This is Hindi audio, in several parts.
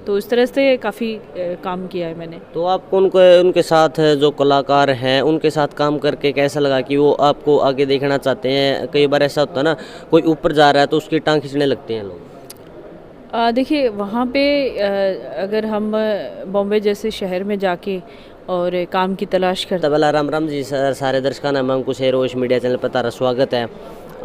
तो इस तरह से काफ़ी काम किया है मैंने। तो आपको उनके साथ जो कलाकार हैं उनके साथ काम करके कैसा लगा कि वो आपको आगे देखना चाहते हैं? कई बार ऐसा होता है ना, कोई ऊपर जा रहा है तो उसकी टांग खींचने लगते हैं लोग। देखिए वहाँ पे अगर हम बॉम्बे जैसे शहर में जाके और काम की तलाश करते। तबला राम राम जी सर, सारे दर्शकों ने मैं कुछ रोश मीडिया चैनल पर तारा स्वागत है।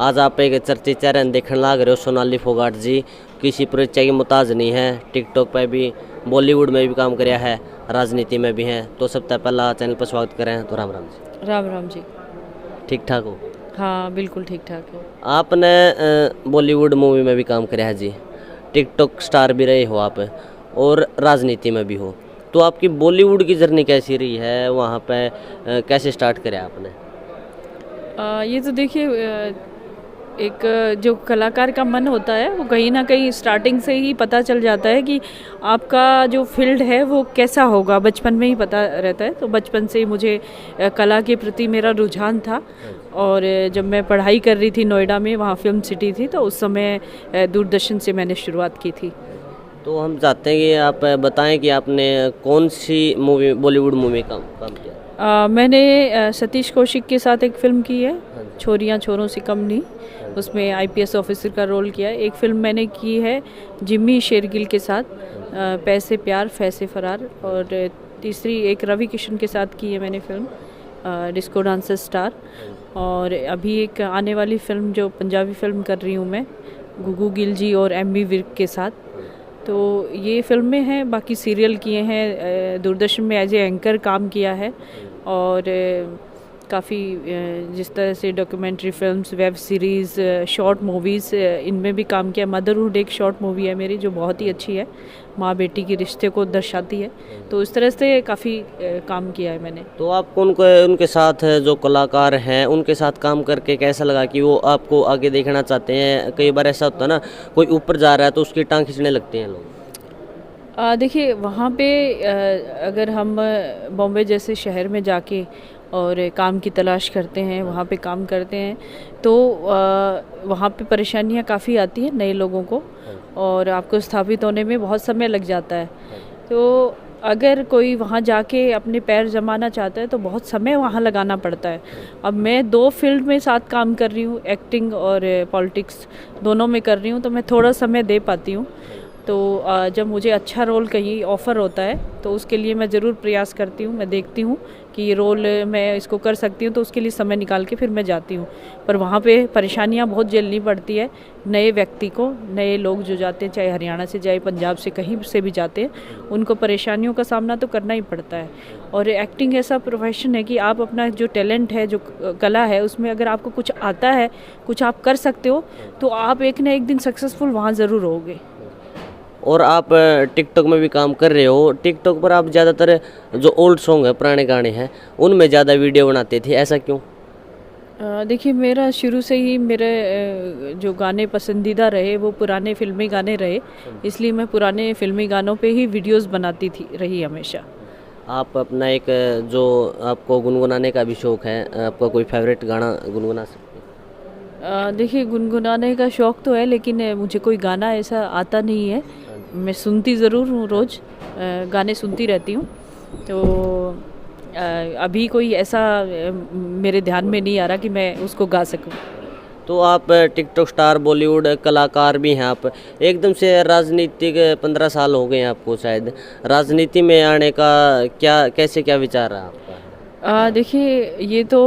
आज आप एक चर्चित चेहरा देखने लग रहे हो, सोनाली फोगाट जी। किसी परिचय की मुताज नहीं है, टिकटॉक पे भी, बॉलीवुड में भी काम किया है, राजनीति में भी हैं। तो सबसे पहला चैनल पर स्वागत करें तो राम राम जी। राम राम जी। ठीक ठाक हो? हाँ बिल्कुल ठीक ठाक है। आपने बॉलीवुड मूवी में भी काम किया है जी, टिकटॉक स्टार भी रहे हो आप, और राजनीति में भी हो। तो आपकी बॉलीवुड की जर्नी कैसी रही है? वहाँ पे कैसे स्टार्ट करें आपने? ये तो देखिए एक जो कलाकार का मन होता है वो कहीं ना कहीं स्टार्टिंग से ही पता चल जाता है कि आपका जो फील्ड है वो कैसा होगा, बचपन में ही पता रहता है। तो बचपन से ही मुझे कला के प्रति मेरा रुझान था। और जब मैं पढ़ाई कर रही थी नोएडा में, वहाँ फिल्म सिटी थी, तो उस समय दूरदर्शन से मैंने शुरुआत की थी। तो हम चाहते हैं कि आप बताएं कि आपने कौन सी मूवी, बॉलीवुड मूवी काम किया? मैंने सतीश कौशिक के साथ एक फ़िल्म की है, हाँ जी। छोरियां छोरों से कम नहीं। उसमें आईपीएस ऑफिसर का रोल किया है। एक फ़िल्म मैंने की है जिम्मी शेरगिल के साथ, पैसे प्यार फैसे फरार। और तीसरी एक रवि किशन के साथ की है मैंने फ़िल्म, डिस्को डांसर स्टार। और अभी एक आने वाली फ़िल्म जो पंजाबी फ़िल्म कर रही हूँ मैं, गुगू गिल जी और एमबी विर्क के साथ। तो ये फ़िल्में हैं। बाकी सीरियल किए हैं, दूरदर्शन में एज ए एंकर काम किया है। और काफ़ी जिस तरह से documentary films, web series, short movies, इनमें भी काम किया। मदरहुड एक शॉर्ट मूवी है मेरी जो बहुत ही अच्छी है, माँ बेटी के रिश्ते को दर्शाती है। तो इस तरह से काफ़ी काम किया है मैंने। तो आपको उनके साथ जो कलाकार हैं उनके साथ काम करके कैसा लगा कि वो आपको आगे देखना चाहते हैं? कई बार ऐसा होता है ना, कोई ऊपर जा रहा है तो उसकी टांग खींचने लगते हैं लोग। देखिए वहाँ पे अगर हम बॉम्बे जैसे शहर में जाके और काम की तलाश करते हैं, वहाँ पे काम करते हैं, तो वहाँ पे परेशानियाँ काफ़ी आती हैं नए लोगों को, और आपको स्थापित होने में बहुत समय लग जाता है। तो अगर कोई वहाँ जाके अपने पैर जमाना चाहता है तो बहुत समय वहाँ लगाना पड़ता है। अब मैं दो फील्ड में साथ काम कर रही हूँ, एक्टिंग और पॉलिटिक्स दोनों में कर रही हूँ, तो मैं थोड़ा समय दे पाती हूँ। तो जब मुझे अच्छा रोल कहीं ऑफ़र होता है तो उसके लिए मैं ज़रूर प्रयास करती हूँ। मैं देखती हूँ कि ये रोल मैं इसको कर सकती हूँ, तो उसके लिए समय निकाल के फिर मैं जाती हूँ। पर वहाँ पे परेशानियाँ बहुत झेलनी पड़ती है नए व्यक्ति को। नए लोग जो जाते हैं, चाहे हरियाणा से जाए, पंजाब से, कहीं से भी जाते हैं, उनको परेशानियों का सामना तो करना ही पड़ता है। और एक्टिंग ऐसा प्रोफेशन है कि आप अपना जो टैलेंट है, जो कला है, उसमें अगर आपको कुछ आता है, कुछ आप कर सकते हो, तो आप एक ना एक दिन सक्सेसफुल वहाँ ज़रूर होगे। और आप टिकटॉक में भी काम कर रहे हो। टिकटॉक पर आप ज़्यादातर जो ओल्ड सॉन्ग है, पुराने गाने हैं, उनमें ज़्यादा वीडियो बनाते थे, ऐसा क्यों? देखिए मेरा शुरू से ही मेरे जो गाने पसंदीदा रहे वो पुराने फिल्मी गाने रहे, इसलिए मैं पुराने फिल्मी गानों पे ही वीडियोस बनाती थी रही हमेशा। आप अपना एक जो आपको गुनगुनाने का भी शौक़ है, आपका कोई फेवरेट गाना गुनगुना सकते देखिए गुनगुनाने का शौक़ तो है, लेकिन मुझे कोई गाना ऐसा आता नहीं है। मैं सुनती ज़रूर हूँ, रोज़ गाने सुनती रहती हूँ। तो अभी कोई ऐसा मेरे ध्यान में नहीं आ रहा कि मैं उसको गा सकूँ। तो आप टिकटॉक स्टार, बॉलीवुड कलाकार भी हैं आप। एकदम से राजनीतिक 15 साल हो गए हैं आपको शायद, राजनीति में आने का कैसे क्या विचार रहा आपका? देखिए ये तो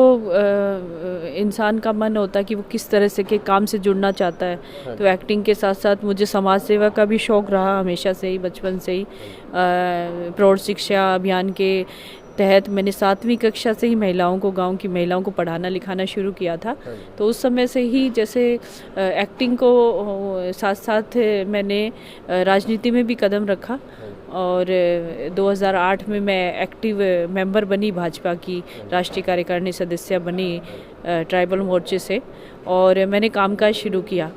इंसान का मन होता है कि वो किस तरह से के काम से जुड़ना चाहता है। तो एक्टिंग के साथ साथ मुझे समाज सेवा का भी शौक़ रहा हमेशा से ही, बचपन से ही। प्रौढ़ शिक्षा अभियान के तहत मैंने 7वीं कक्षा से ही महिलाओं को, गांव की महिलाओं को पढ़ाना लिखाना शुरू किया था। तो उस समय से ही जैसे एक्टिंग को साथ साथ मैंने राजनीति में भी कदम रखा। और 2008 में मैं एक्टिव मेंबर बनी भाजपा की, राष्ट्रीय कार्यकारिणी सदस्य बनी ट्राइबल मोर्चे से, और मैंने कामकाज शुरू किया।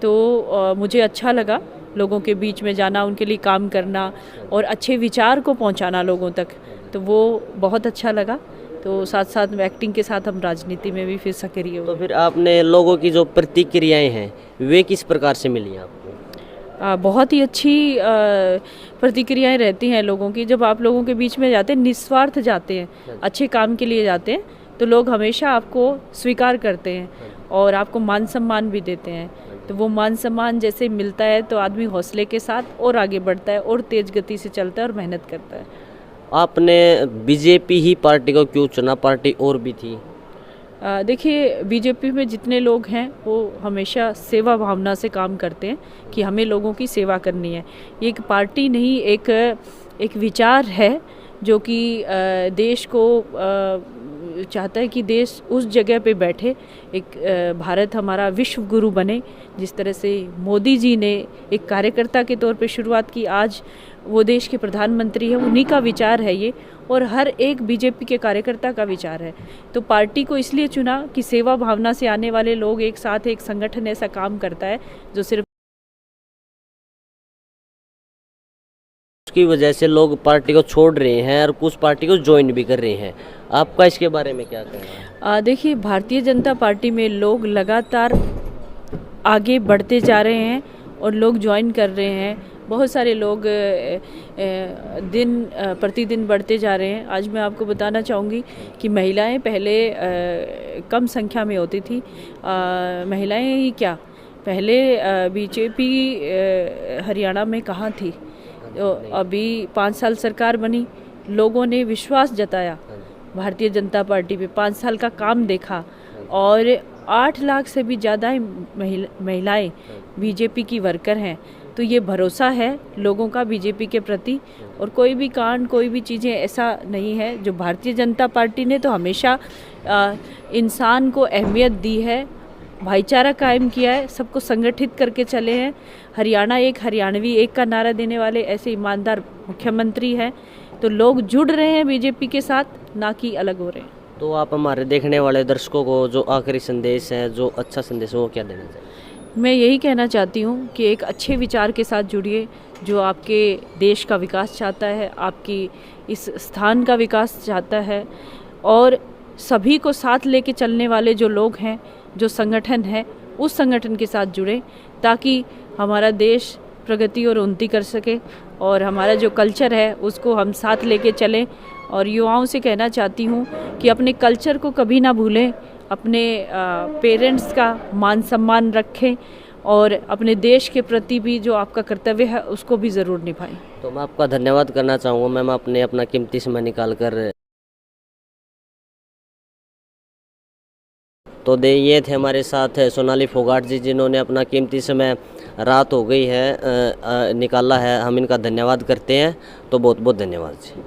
तो मुझे अच्छा लगा लोगों के बीच में जाना, उनके लिए काम करना और अच्छे विचार को पहुंचाना लोगों तक, तो वो बहुत अच्छा लगा। तो साथ साथ एक्टिंग के साथ हम राजनीति में भी फिर सक्रिय तो हुए। फिर आपने लोगों की जो प्रतिक्रियाएं हैं वे किस प्रकार से मिली आपको? बहुत ही अच्छी प्रतिक्रियाएं रहती हैं लोगों की। जब आप लोगों के बीच में जाते हैं, निस्वार्थ जाते हैं, अच्छे काम के लिए जाते हैं, तो लोग हमेशा आपको स्वीकार करते हैं और आपको मान सम्मान भी देते हैं। तो वो मान सम्मान जैसे मिलता है तो आदमी हौसले के साथ और आगे बढ़ता है और तेज गति से चलता है और मेहनत करता है। आपने बीजेपी ही पार्टी को क्यों चुना, पार्टी और भी थी? देखिए, बीजेपी में जितने लोग हैं वो हमेशा सेवा भावना से काम करते हैं कि हमें लोगों की सेवा करनी है। ये एक पार्टी नहीं, एक विचार है जो कि देश को चाहता है कि देश उस जगह पे बैठे, भारत हमारा विश्व गुरु बने। जिस तरह से मोदी जी ने एक कार्यकर्ता के तौर पे शुरुआत की, आज वो देश के प्रधानमंत्री हैं, उन्हीं का विचार है ये, और हर एक बीजेपी के कार्यकर्ता का विचार है। तो पार्टी को इसलिए चुना कि सेवा भावना से आने वाले लोग एक साथ, एक संगठन ऐसा काम करता है जो सिर्फ उसकी वजह से लोग पार्टी को छोड़ रहे हैं और कुछ पार्टी को ज्वाइन भी कर रहे हैं। आपका इसके बारे में क्या कहना है? देखिए, भारतीय जनता पार्टी में लोग लगातार आगे बढ़ते जा रहे हैं और लोग ज्वाइन कर रहे हैं। बहुत सारे लोग दिन प्रतिदिन बढ़ते जा रहे हैं। आज मैं आपको बताना चाहूँगी कि महिलाएं पहले कम संख्या में होती थी। महिलाएं ही क्या, पहले बीजेपी हरियाणा में कहाँ थी। तो अभी 5 साल सरकार बनी, लोगों ने विश्वास जताया भारतीय जनता पार्टी पे, 5 साल का काम देखा और 8 लाख से भी ज़्यादा महिलाएं बीजेपी की वर्कर हैं। तो ये भरोसा है लोगों का बीजेपी के प्रति। और कोई भी कांड, कोई भी चीज़ें ऐसा नहीं है। जो भारतीय जनता पार्टी ने तो हमेशा इंसान को अहमियत दी है, भाईचारा कायम किया है, सबको संगठित करके चले हैं। हरियाणा एक, हरियाणवी एक का नारा देने वाले ऐसे ईमानदार मुख्यमंत्री हैं। तो लोग जुड़ रहे हैं बीजेपी के साथ, ना कि अलग हो रहे हैं। तो आप हमारे देखने वाले दर्शकों को जो आखिरी संदेश है, जो अच्छा संदेश है, वो क्या देना चाहिए? मैं यही कहना चाहती हूँ कि एक अच्छे विचार के साथ जुड़िए, जो आपके देश का विकास चाहता है, आपकी इस स्थान का विकास चाहता है, और सभी को साथ लेके चलने वाले जो लोग हैं, जो संगठन है, उस संगठन के साथ जुड़ें ताकि हमारा देश प्रगति और उन्नति कर सके और हमारा जो कल्चर है उसको हम साथ लेके चलें। और युवाओं से कहना चाहती हूँ कि अपने कल्चर को कभी ना भूलें, अपने पेरेंट्स का मान सम्मान रखें और अपने देश के प्रति भी जो आपका कर्तव्य है उसको भी ज़रूर निभाएं। तो मैं आपका धन्यवाद करना चाहूँगा मैम, आपने अपना कीमती समय निकाल कर। तो ये थे हमारे साथ सोनाली फोगाट जी, जिन्होंने अपना कीमती समय, रात हो गई है, निकाला है। हम इनका धन्यवाद करते हैं। तो बहुत बहुत धन्यवाद जी।